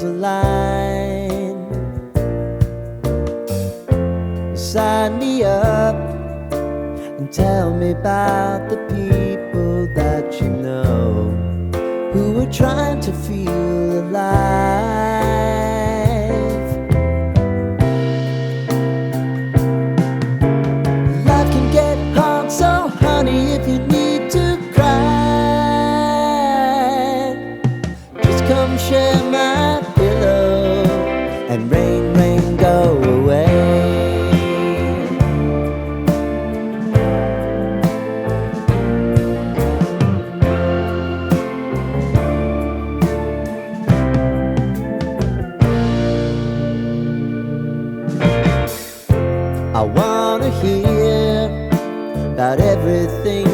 stars align. Sign me up and tell me about the people that you know who are trying to feel alive. Life can get hard, so honey, if you need to cry, just come share my pillow and rain, rain, go away. I wanna hear about everything